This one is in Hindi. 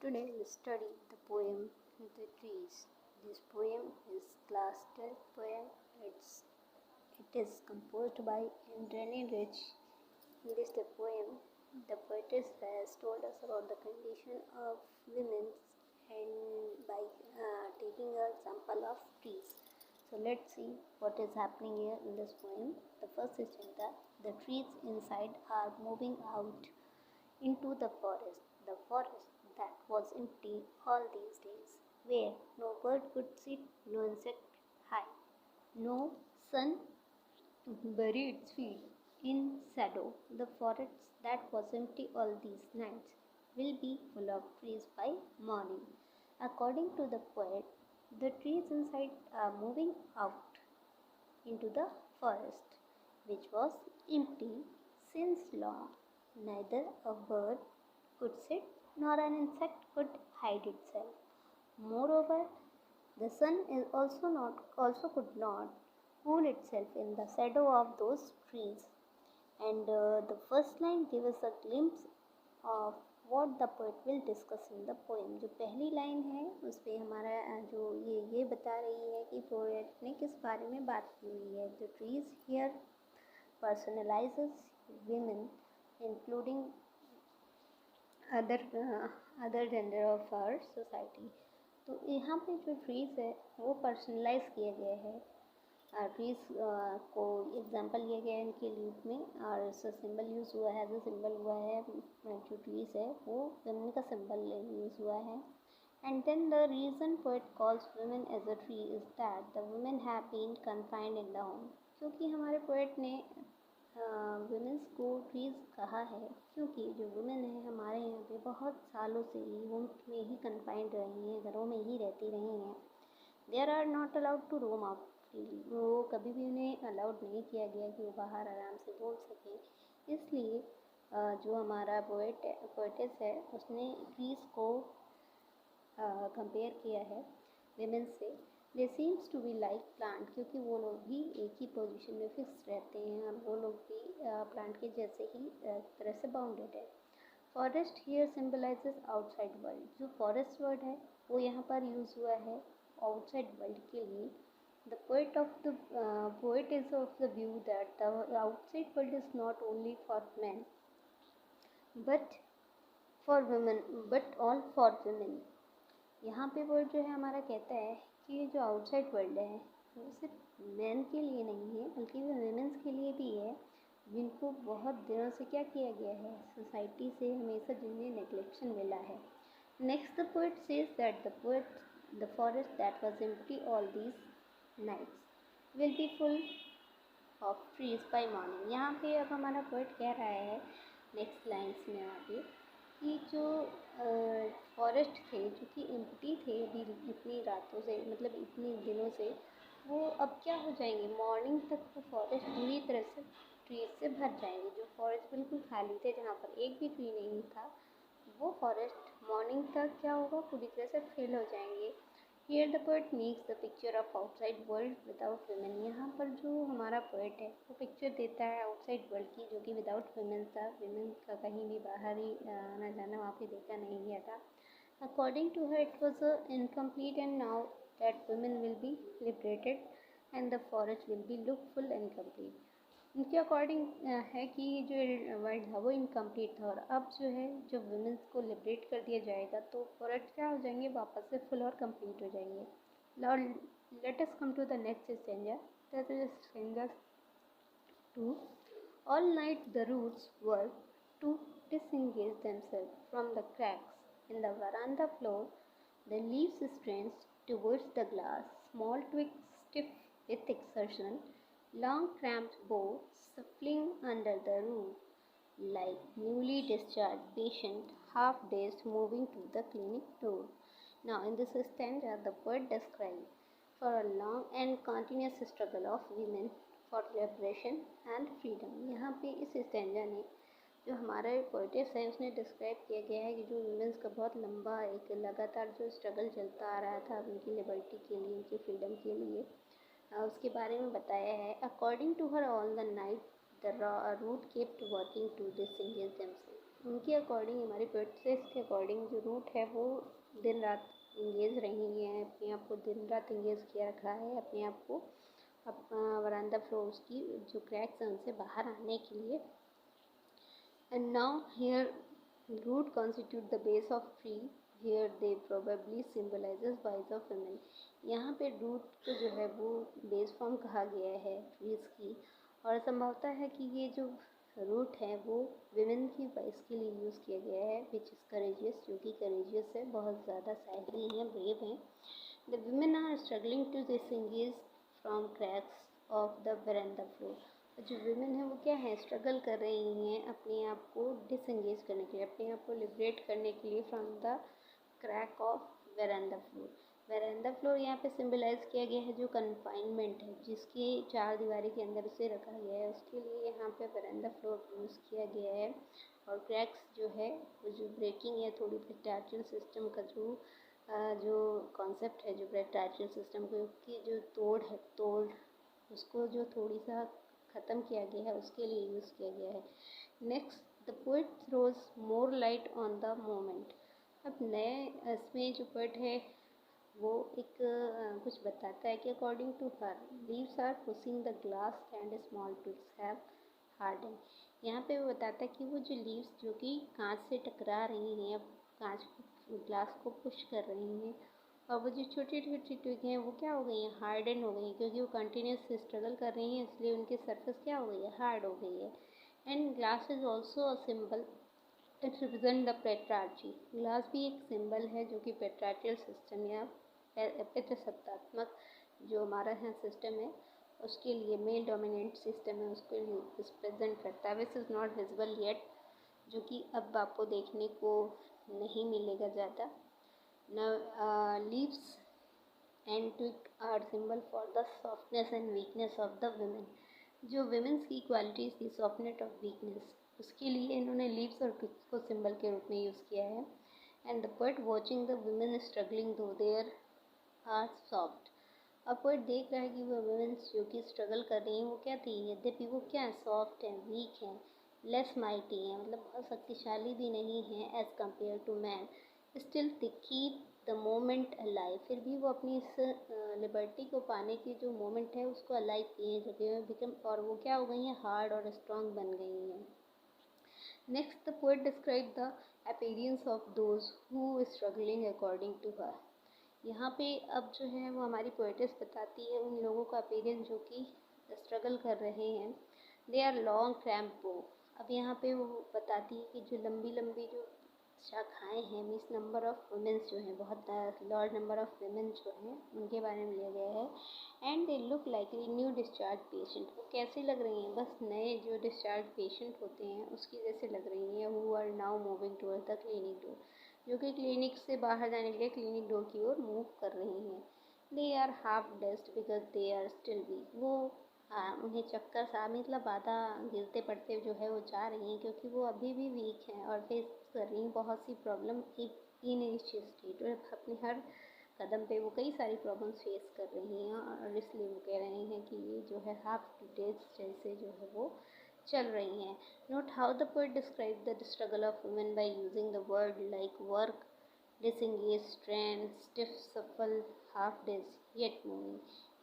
Today we study the poem The Trees. This poem is class 12 poem. It is composed by Indrani Rich. In this poem, the poetess has told us about the condition of women and by taking an example of trees. So let's see what is happening here in this poem. The first is that the trees inside are moving out into the forest that was empty all these days, where no bird could sit, no insect hide, no sun to bury its feet in shadow. The forest that was empty all these nights will be full of trees by morning. According to the poet, the trees inside are moving out into the forest, which was empty since long. Neither a bird could sit nor an insect could hide itself. Moreover, the sun is also could not cool itself in the shadow of those trees. And the first line gives us a glimpse of what the poet will discuss in the poem. जो पहली लाइन है उस पर हमारा जो ये बता रही है कि पोएट ने किस बारे में बात की हुई है. The trees here personalizes women including other gender of our society. तो यहाँ पे जो ट्रीज है वो पर्सनलाइज किए गए हैं. ट्रीज को एग्जांपल लिया गया है इनके रूप में और इसका सिंबल यूज़ हुआ है. जो सिंबल हुआ है जो ट्रीज है वो वुमेन का सिंबल यूज़ हुआ है. And then the reason poet calls women as a tree is that the women have been confined in the home. क्योंकि हमारे पोएट ने वुमेन्स को ट्रीज कहा है क्योंकि जो वुमेन है हमारे यहाँ पे बहुत सालों से ही होम में ही कन्फाइंड रही हैं, घरों में ही रहती रही हैं. There are not allowed to roam out freely. वो कभी भी उन्हें अलाउड नहीं किया गया कि वो बाहर आराम से घूम सकें. इसलिए जो हमारा पोएटेस है उसने ट्रीज को कंपेयर किया है विमेन से. They seems to be like plant क्योंकि वो लोग भी एक ही पोजीशन में फिक्स रहते हैं और वो लोग भी प्लांट के जैसे ही तरह से बाउंडेड है. Forest here symbolizes outside world. जो फॉरेस्ट वर्ड है वो यहाँ पर यूज़ हुआ है आउटसाइड वर्ल्ड के लिए. The poet is of the view that the outside world is not only for man but for women but all for women. यहाँ पे वर्ड जो है हमारा कहता है कि ये जो आउटसाइड वर्ल्ड है वो सिर्फ मैन के लिए नहीं है बल्कि वो वुमेन्स के लिए भी है जिनको बहुत दिनों से क्या किया गया है सोसाइटी से हमेशा जिन्हें नेग्लेक्शन मिला है. Next the poet says that the forest that was empty all these nights will be full of trees by morning. यहाँ पे अब हमारा पोएट कह रहा है नेक्स्ट लाइन्स में आगे कि जो फॉरेस्ट थे जो कि एम्प्टी थे अभी इतनी रातों से मतलब इतने दिनों से वो अब क्या हो जाएंगे. मॉर्निंग तक वो फॉरेस्ट पूरी तरह से ट्रीज से भर जाएंगे. जो फॉरेस्ट बिल्कुल खाली थे जहाँ पर एक भी ट्री नहीं था वो फॉरेस्ट मॉर्निंग तक क्या होगा पूरी तरह से फिल हो जाएंगे. Here the poet makes the picture of outside world without women. यहाँ पर जो हमारा पोएट है वो पिक्चर देता है आउटसाइड वर्ल्ड की जो कि विदाउट वुमेन था. वुमेन का कहीं भी बाहर ही आना जाना वहाँ पे देखा नहीं गया था. According to her it was incomplete and now that women will be liberated and the forest will be look full and complete. उनके अकॉर्डिंग है कि जो वर्ल्ड था वो इनकम्प्लीट था और अब जो है जब वुमेन्स को लिबरेट कर दिया जाएगा तो फॉरेस्ट क्या हो जाएंगे वापस से फुल और कंप्लीट हो जाएंगे. Now let us come to the next stanza. That is stanza 2. All night the roots work to disengage themselves from the cracks in the veranda floor. The leaves strains towards the glass, small twigs stiff with exertion, long cramped boughs shuffling under the roof, like newly discharged patient, half dazed moving to the clinic door. Now, in this stanza, the poet describes for a long and continuous struggle of women for liberation and freedom. यहाँ पे इस स्टैंजा ने जो हमारा पोएटिस है उसने डिस्क्राइब किया गया है कि जो वुमेन्स का बहुत लंबा एक लगातार जो स्ट्रगल चलता आ रहा था उनकी लिबर्टी के लिए उनकी फ्रीडम के लिए उसके बारे में बताया है. According to her all the night the root kept working to disengage themself. उनके अकॉर्डिंग, हमारे पोएट्स के अकॉर्डिंग जो रूट है वो दिन रात इंगेज रही हैं, अपने आप को दिन रात इंगेज किया रखा है, अपने आप को वरांडा फ्लोर्स की जो क्रैक्स हैं उनसे बाहर आने के लिए। And now here root constitute the base of tree, here they probably symbolizes wise of women। यहाँ पे रूट को जो है वो बेस फॉर्म कहा गया है ट्रीज की, और संभवतः है कि ये जो रूट है वो विमेन की वॉइस के लिए यूज़ किया गया है, विच इज़ करेजियस, जो कि करेजियस है, बहुत ज़्यादा साहसी हैं, ब्रेव हैं। The women are struggling to disengage from cracks of the veranda floor. जो विमेन है वो क्या है, स्ट्रगल कर रही हैं अपने आप को डिसएंगेज करने के लिए, अपने आप को लिबरेट करने के लिए from the crack of veranda floor. Veranda floor यहाँ पे सिंबलाइज किया गया है जो कन्फाइनमेंट है, जिसकी चार दीवारी के अंदर उसे रखा गया है, उसके लिए यहाँ पे वेरांडा फ्लोर यूज़ किया गया है। और क्रैक्स जो है वो जो ब्रेकिंग है, थोड़ी पेट्रार्चियल सिस्टम का जो कॉन्सेप्ट है, जो पेट्रार्चियल सिस्टम की जो तोड़ उसको जो थोड़ी सा ख़त्म किया गया है, उसके लिए यूज़ किया गया है। Next the poet throws more light on the moment. अब नए इसमें जो पोएट है वो एक कुछ बताता है कि according to her leaves are pushing the glass and small twigs have harden. यहाँ पे वो बताता है कि वो जो लीव्स जो कि कांच से टकरा रही हैं, कांच ग्लास को पुश कर रही हैं, और वो जो छोटी छोटी ट्विग हैं वो क्या हो गई हैं, हार्डन हो गई हैं, क्योंकि वो कंटिन्यूस स्ट्रगल कर रही हैं, इसलिए उनकी सरफेस क्या हो गई है, हार्ड हो गई है। And glass is also a symbol, it represent the patriarchy. Glass भी एक सिंबल है जो कि पेट्रार्चियल सिस्टम या पितृसत्तात्मक जो हमारा है सिस्टम है उसके लिए, मेल डोमिनेंट सिस्टम है, उसके लिए रिप्रेजेंट करता है। Which is not visible yet, जो कि अब आपको देखने को नहीं मिलेगा ज़्यादा। Leaves and twig are symbol for the softness and weakness of the women। जो women's की qualities थी, softness और weakness, उसके लिए इन्होंने leaves और twigs को symbol के रूप में यूज़ किया है। And the poet watching the women struggling though their are soft। अब poet देख रहा है कि वो women जो कि struggle कर रही हैं वो क्या थी, यद्यपि वो क्या है, soft हैं, weak हैं, लेस माइटी हैं, मतलब बहुत शक्तिशाली भी नहीं हैं as compare to man. Still they keep the moment alive, फिर भी वो अपनी इस लिबर्टी को पाने की जो मोमेंट है उसको अलाइव किए हैं जगह में बिकम, और वो क्या हो गई हैं, हार्ड और स्ट्रॉन्ग बन गई हैं। Next the poet describe the appearance of those who struggling according to her. यहाँ पे अब जो है वो हमारी पोएटेस बताती है उन लोगों का अपीयरेंस जो कि स्ट्रगल कर रहे हैं। दे आर लॉन्ग क्रैम्प बो। अब यहाँ पे वो बताती है कि जो लंबी लंबी जो शाखाएँ हैं, मीन्स नंबर ऑफ़ वुमेन्स जो हैं, बहुत लार्ज नंबर ऑफ़ वुमेन जो हैं उनके बारे में लिया गया है। And they look like new discharge patient, वो कैसी लग रही हैं, बस नए जो डिस्चार्ज पेशेंट होते हैं उसकी जैसे लग रही हैं। Who are now moving towards the clinic door, जो कि क्लिनिक से बाहर जाने के लिए क्लिनिक डोर की ओर मूव कर रही हैं। They are half dressed because they are still weak, वो उन्हें चक्कर सा मतलब आधा गिरते पड़ते जो है वो जा रही हैं, क्योंकि वो अभी भी वीक हैं और फेस कर रही हैं बहुत सी प्रॉब्लम इनिशियल स्टेज, और अपने हर कदम पे वो कई सारी प्रॉब्लम्स फेस कर रही हैं, और इसलिए वो कह रहे हैं कि ये जो है हाफ डेज जैसे जो है वो चल रही हैं। Note how the poet describe the struggle of women by using the word like work, disengaged, strand, stiff, shuffle, half days, yet moving।